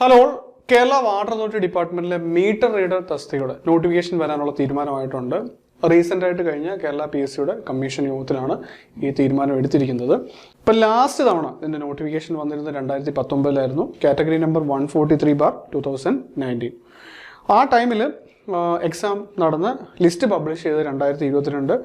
Hello Kerala water authority ഡിപ്പാർട്ട്മെന്റിലെ meter reader തസ്തികയുടെ notification വരാനുള്ള തീരുമാനമായിട്ടുണ്ട്. റീസെന്റ് ആയിട്ട് കഴിഞ്ഞ കേരള PSCയുടെ കമ്മീഷൻ യോഗത്തിലാണ് ഈ തീരുമാനം എടുത്തിരിക്കുന്നത്. ഇപ്പം ലാസ്റ്റ് തവണ ഇതിന്റെ നോട്ടിഫിക്കേഷൻ വന്നിരുന്നത് 2019 കാറ്റഗറി നമ്പർ 143/2019. ആ ടൈമിൽ എക്സാം നടന്ന് ലിസ്റ്റ് പബ്ലിഷ് ചെയ്ത് 2022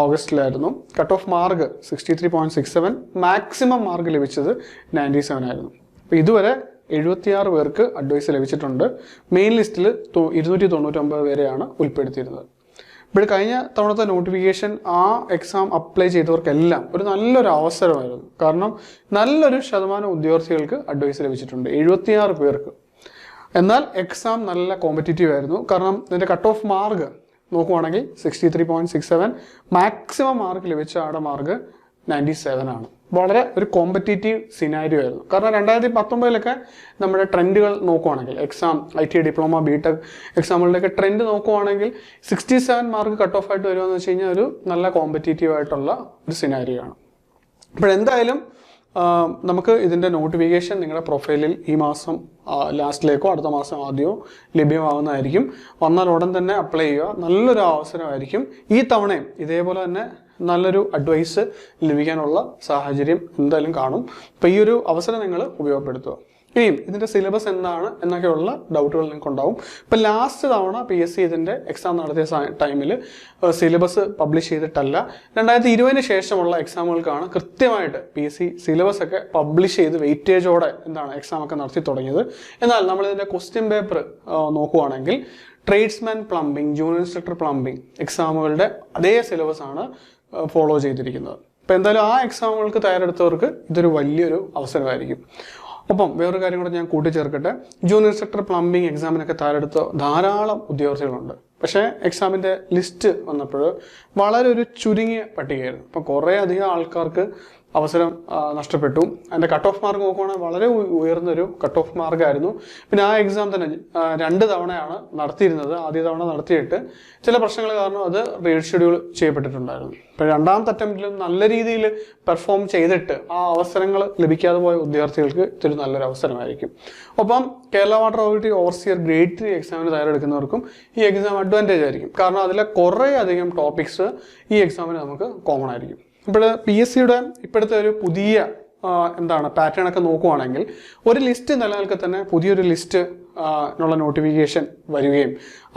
ഓഗസ്റ്റിലായിരുന്നു. Cut off mark 63.67, maximum mark ലഭിച്ചത് 97 ആയിരുന്നു. അപ്പോൾ ഇതുവരെ 76 പേർക്ക് അഡ്വൈസ് ലഭിച്ചിട്ടുണ്ട്. മെയിൻ ലിസ്റ്റിൽ 299 പേരെയാണ് ഉൾപ്പെടുത്തിയിരുന്നത്. ഇപ്പോൾ കഴിഞ്ഞ തവണത്തെ നോട്ടിഫിക്കേഷൻ ആ എക്സാം അപ്ലൈ ചെയ്തവർക്കെല്ലാം ഒരു നല്ലൊരു അവസരമായിരുന്നു. കാരണം നല്ലൊരു ശതമാനം ഉദ്യോഗാർത്ഥികൾക്ക് അഡ്വൈസ് ലഭിച്ചിട്ടുണ്ട്, 76 പേർക്ക്. എന്നാൽ എക്സാം നല്ല കോമ്പറ്റീറ്റീവ് ആയിരുന്നു. കാരണം ഇതിൻ്റെ കട്ട് ഓഫ് മാർക്ക് നോക്കുവാണെങ്കിൽ 63.67, മാക്സിമം മാർക്ക് ലഭിച്ച ആടെ മാർക്ക് 97 ആണ്. വളരെ ഒരു കോമ്പറ്റീറ്റീവ് സിനാരിയോ ആയിരുന്നു. കാരണം 2019 നമ്മുടെ ട്രെൻഡുകൾ നോക്കുവാണെങ്കിൽ ITI ഡിപ്ലോമ BTech എക്സാമുകളുടെയൊക്കെ ട്രെൻഡ് നോക്കുവാണെങ്കിൽ 67 മാർക്ക് കട്ട് ഓഫ് ആയിട്ട് വരുമെന്ന് വെച്ച് കഴിഞ്ഞാൽ ഒരു നല്ല കോമ്പറ്റീറ്റീവ് ആയിട്ടുള്ള ഒരു സിനാരിയോ ആണ്. അപ്പോഴെന്തായാലും നമുക്ക് ഇതിൻ്റെ നോട്ടിഫിക്കേഷൻ നിങ്ങളുടെ പ്രൊഫൈലിൽ ഈ മാസം ലാസ്റ്റിലേക്കോ അടുത്ത മാസം ആദ്യമോ ലഭ്യമാകുന്നതായിരിക്കും. വന്നാൽ ഉടൻ തന്നെ അപ്ലൈ ചെയ്യുക. നല്ലൊരു അവസരമായിരിക്കും. ഈ തവണയും ഇതേപോലെ തന്നെ നല്ലൊരു അഡ്വൈസ് ലഭിക്കാനുള്ള സാഹചര്യം എന്തായാലും കാണും. അപ്പോൾ ഈ ഒരു അവസരം നിങ്ങൾ ഉപയോഗപ്പെടുത്തുക. ഇനിയും ഇതിൻ്റെ സിലബസ് എന്താണ് എന്നൊക്കെയുള്ള ഡൗട്ടുകൾ നിങ്ങൾക്ക് ഉണ്ടാവും. ഇപ്പം ലാസ്റ്റ് തവണ PSC ഇതിൻ്റെ എക്സാം നടത്തിയ ടൈമിൽ സിലബസ് പബ്ലിഷ് ചെയ്തിട്ടല്ല. 2020 ശേഷമുള്ള എക്സാമുകൾക്കാണ് കൃത്യമായിട്ട് PSC സിലബസ് ഒക്കെ പബ്ലിഷ് ചെയ്ത് വെയിറ്റേജോടെ എക്സാം ഒക്കെ നടത്തി തുടങ്ങിയത്. എന്നാൽ നമ്മളിതിൻ്റെ ക്വസ്റ്റ്യൻ പേപ്പർ നോക്കുവാണെങ്കിൽ tradesman plumbing, junior instructor plumbing എക്സാമുകളുടെ അതേ സിലബസ് ആണ് ഫോളോ ചെയ്തിരിക്കുന്നത്. അപ്പോൾ എന്തായാലും ആ എക്സാമുകൾക്ക് തയ്യാറെടുത്തവർക്ക് ഇതൊരു വലിയൊരു അവസരമായിരിക്കും. ഒപ്പം വേറൊരു കാര്യം കൂടെ ഞാൻ കൂട്ടിച്ചേർക്കട്ടെ. ജൂനിയർ ഇൻസ്ട്രക്ടർ പ്ലംബിംഗ് എക്സാമിനൊക്കെ തയ്യാറെടുത്ത ധാരാളം ഉദ്യോഗാർത്ഥികളുണ്ട്. പക്ഷേ എക്സാമിൻ്റെ ലിസ്റ്റ് വന്നപ്പോൾ വളരെ ഒരു ചുരുങ്ങിയ പട്ടികയായിരുന്നു. അപ്പോൾ കുറേ അധികം ആൾക്കാർക്ക് അവസരം നഷ്ടപ്പെട്ടു. അതിൻ്റെ കട്ട് ഓഫ് മാർക്ക് നോക്കുവാണെങ്കിൽ വളരെ ഉയർന്നൊരു കട്ട് ഓഫ് മാർക്കായിരുന്നു. പിന്നെ ആ എക്സാം തന്നെ 2 തവണയാണ് നടത്തിയിരുന്നത്. ആദ്യ തവണ നടത്തിയിട്ട് ചില പ്രശ്നങ്ങൾ കാരണം അത് റീഷെഡ്യൂൾ ചെയ്യപ്പെട്ടിട്ടുണ്ടായിരുന്നു. ഇപ്പോൾ രണ്ടാമത്തെ അറ്റംപ്റ്റിലും നല്ല രീതിയിൽ പെർഫോം ചെയ്തിട്ട് ആ അവസരങ്ങൾ ലഭിക്കാതെ പോയ ഉദ്യോഗാർത്ഥികൾക്ക് ഇതൊരു നല്ലൊരു അവസരമായിരിക്കും. ഒപ്പം Kerala water authority overseer grade 3 എക്സാമിന് തയ്യാറെടുക്കുന്നവർക്കും ഈ എക്സാം അഡ്വാൻറ്റേജ് ആയിരിക്കും. കാരണം അതിലെ കുറേ അധികം ടോപ്പിക്സ് ഈ എക്സാമിന് നമുക്ക് കോമൺ ആയിരിക്കും. ഇപ്പോൾ PSCയുടെ ഇപ്പോഴത്തെ ഒരു പുതിയ പാറ്റേൺ ഒക്കെ നോക്കുവാണെങ്കിൽ ഒരു ലിസ്റ്റ് നിലനിൽക്കെ തന്നെ പുതിയൊരു ലിസ്റ്റ് ഉള്ള നോട്ടിഫിക്കേഷൻ വരികയും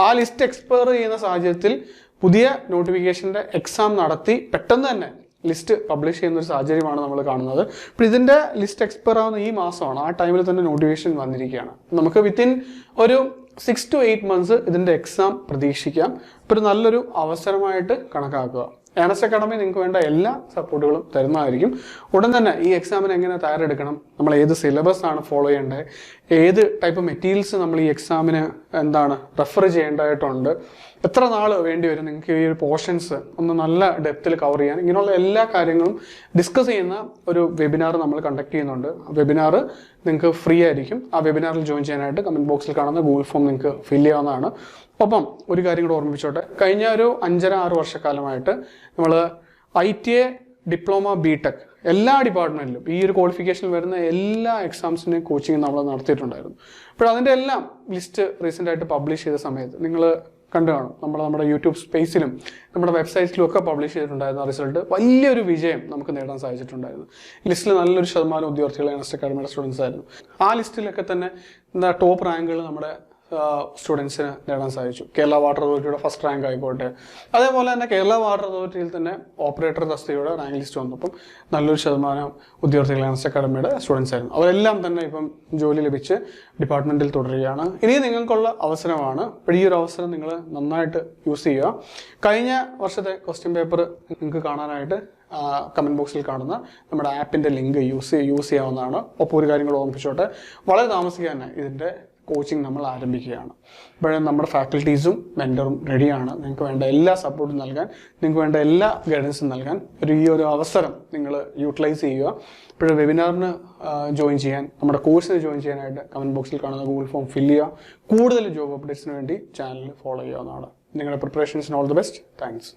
ആ ലിസ്റ്റ് എക്സ്പയർ ചെയ്യുന്ന സാഹചര്യത്തിൽ പുതിയ നോട്ടിഫിക്കേഷൻ്റെ എക്സാം നടത്തി പെട്ടെന്ന് തന്നെ ലിസ്റ്റ് പബ്ലിഷ് ചെയ്യുന്ന ഒരു സാഹചര്യമാണ് നമ്മൾ കാണുന്നത്. അപ്പോൾ ഇതിൻ്റെ ലിസ്റ്റ് എക്സ്പയർ ആവുന്ന ഈ മാസമാണ്. ആ ടൈമിൽ തന്നെ നോട്ടിഫിക്കേഷൻ വന്നിരിക്കുകയാണ്. നമുക്ക് വിത്തിൻ ഒരു 6 to 8 months ഇതിൻ്റെ എക്സാം പ്രതീക്ഷിക്കാം. ഇപ്പോൾ ഒരു നല്ലൊരു അവസരമായിട്ട് കണക്കാക്കുക. ഏണസ്റ്റ് അക്കാഡമി നിങ്ങൾക്ക് വേണ്ട എല്ലാ സപ്പോർട്ടുകളും തരുന്നതായിരിക്കും. ഉടൻ തന്നെ ഈ എക്സാമിന് എങ്ങനെ തയ്യാറെടുക്കണം, നമ്മൾ ഏത് സിലബസ് ആണ് ഫോളോ ചെയ്യേണ്ടത്, ഏത് ടൈപ്പ് മെറ്റീരിയൽസ് നമ്മൾ ഈ എക്സാമിന് റെഫർ ചെയ്യേണ്ടതായിട്ടുണ്ട്, എത്ര നാൾ വേണ്ടി വരും നിങ്ങൾക്ക് ഈ ഒരു പോർഷൻസ് ഒന്ന് നല്ല ഡെപ്തിൽ കവർ ചെയ്യാൻ, ഇങ്ങനെയുള്ള എല്ലാ കാര്യങ്ങളും ഡിസ്കസ് ചെയ്യുന്ന ഒരു വെബിനാർ നമ്മൾ കണ്ടക്ട് ചെയ്യുന്നുണ്ട്. ആ വെബിനാർ നിങ്ങൾക്ക് ഫ്രീ ആയിരിക്കും. ആ വെബിനാറിൽ ജോയിൻ ചെയ്യാനായിട്ട് കമൻറ്റ് ബോക്സിൽ കാണുന്ന ഗൂഗിൾ ഫോം നിങ്ങൾക്ക് ഫില്ല് ചെയ്യാവുന്നതാണ്. ഒപ്പം ഒരു കാര്യം കൂടെ ഓർമ്മിപ്പിച്ചോട്ടെ, കഴിഞ്ഞ ഒരു 5.5-6 വർഷക്കാലമായിട്ട് നമ്മൾ ITI ഡിപ്ലോമ BTech എല്ലാ ഡിപ്പാർട്ട്മെൻറ്റിലും ഈ ഒരു ക്വാളിഫിക്കേഷനിൽ വരുന്ന എല്ലാ എക്സാംസിൻ്റെയും കോച്ചിങ് നമ്മൾ നടത്തിയിട്ടുണ്ടായിരുന്നു. അപ്പോൾ അതിൻ്റെ എല്ലാം ലിസ്റ്റ് റീസെൻ്റായിട്ട് പബ്ലിഷ് ചെയ്ത സമയത്ത് നിങ്ങൾ കണ്ടു കാണും. നമ്മുടെ യൂട്യൂബ് സ്പേസിലും നമ്മുടെ വെബ്സൈറ്റിലും ഒക്കെ പബ്ലിഷ് ചെയ്തിട്ടുണ്ടായിരുന്ന റിസൾട്ട് വലിയൊരു വിജയം നമുക്ക് നേടാൻ സാധിച്ചിട്ടുണ്ടായിരുന്നു. ലിസ്റ്റിൽ നല്ലൊരു ശതമാനം ഉദ്യോഗാർത്ഥികൾ ഏണസ്റ്റ് അക്കാഡമിയുടെ സ്റ്റുഡൻസ് ആയിരുന്നു. ആ ലിസ്റ്റിലൊക്കെ തന്നെ ടോപ്പ് റാങ്കുകൾ നമ്മുടെ സ്റ്റുഡൻസിന് നേടാൻ സാധിച്ചു. കേരള വാട്ടർ അതോറിറ്റിയുടെ ഫസ്റ്റ് റാങ്ക് ആയിക്കോട്ടെ, അതേപോലെ തന്നെ കേരള വാട്ടർ അതോറിറ്റിയിൽ തന്നെ ഓപ്പറേറ്റർ തസ്തികയുടെ റാങ്ക് ലിസ്റ്റ് വന്നപ്പം നല്ലൊരു ശതമാനം ഉദ്യോഗാർത്ഥികൾ ഏണസ്റ്റ് അക്കാഡമിയുടെ സ്റ്റുഡൻസ് ആയിരുന്നു. അവരെല്ലാം തന്നെ ഇപ്പം ജോലി ലഭിച്ച് ഡിപ്പാർട്ട്മെൻറ്റിൽ തുടരുകയാണ്. ഇനി നിങ്ങൾക്കുള്ള അവസരമാണ്. ഈ ഒരു അവസരം നിങ്ങൾ നന്നായിട്ട് യൂസ് ചെയ്യുക. കഴിഞ്ഞ വർഷത്തെ ക്വസ്റ്റ്യൻ പേപ്പർ നിങ്ങൾക്ക് കാണാനായിട്ട് കമൻറ്റ് ബോക്സിൽ കാണുന്ന നമ്മുടെ ആപ്പിൻ്റെ ലിങ്ക് യൂസ് ചെയ്യാവുന്നതാണ്. ഒപ്പം ഒരു കാര്യം കൂടെ ഓർമ്മിപ്പിച്ചോട്ടെ, വളരെ താമസിക്കാൻ തന്നെ ഇതിൻ്റെ കോച്ചിങ് നമ്മൾ ആരംഭിക്കുകയാണ്. ഇപ്പോഴും നമ്മുടെ ഫാക്കൽറ്റീസും മെൻറ്ററും റെഡിയാണ്. നിങ്ങൾക്ക് വേണ്ട എല്ലാ സപ്പോർട്ടും നൽകാൻ, നിങ്ങൾക്ക് വേണ്ട എല്ലാ ഗൈഡൻസും നൽകാൻ ഈ ഒരു അവസരം നിങ്ങൾ യൂട്ടിലൈസ് ചെയ്യുക. ഇപ്പോഴും വെബിനാറിന് ജോയിൻ ചെയ്യാൻ, നമ്മുടെ കോഴ്സിന് ജോയിൻ ചെയ്യാനായിട്ട് കമൻറ്റ് ബോക്സിൽ കാണുന്ന ഗൂഗിൾ ഫോം ഫില്ല് ചെയ്യുക. കൂടുതൽ ജോബ് അപ്ഡേറ്റ്സിന് വേണ്ടി ചാനൽ ഫോളോ ചെയ്യാവുന്നതാണ്. നിങ്ങളുടെ പ്രിപ്പറേഷൻസിന് ഓൾ ദി ബെസ്റ്റ്. താങ്ക്സ്.